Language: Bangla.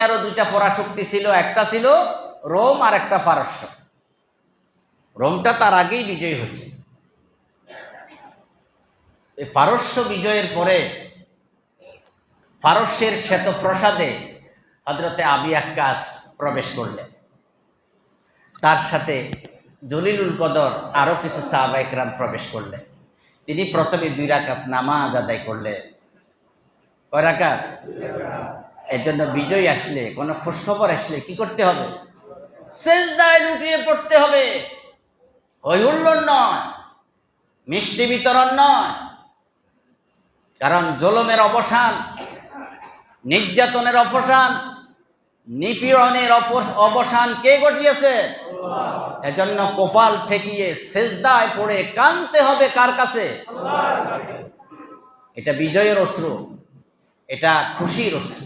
আরো দুইটা পরাশক্তি ছিল, একটা ছিল রোম আর একটা পারস্য। রোমটা তার আগেই বিজয় হয়েছে। এই পারস্য বিজয়ের পরে পারস্যের শ্বেত প্রসাদে হযরতে আবি আক্কাস প্রবেশ করলেন। তার সাথে জলিলুল কদর আরো কিছু সাহাবায়ে কেরাম প্রবেশ করলেন। তিনি প্রথমে 2 রাকাত নামাজ আদায় করলেন। কয় রাকাত? এজন্য বিজয় আসলে, কোনো খোঁজখবর আসলে কি করতে হবে? সিজদায় লুটিয়ে পড়তে হবে। হই হুল্লোড় নয়, মিষ্টি বিতরণ নয়। কারণ জুলুমের অবসান, নির্যাতনের অবসান, নিপীড়নের অবসান কে ঘটিয়েছে? এজন্য কপাল ঠেকিয়ে সিজদায় পড়ে কাঁদতে হবে কার কাছে? আল্লাহর কাছে। এটা বিজয়ের অশ্রু, এটা খুশির অশ্রু।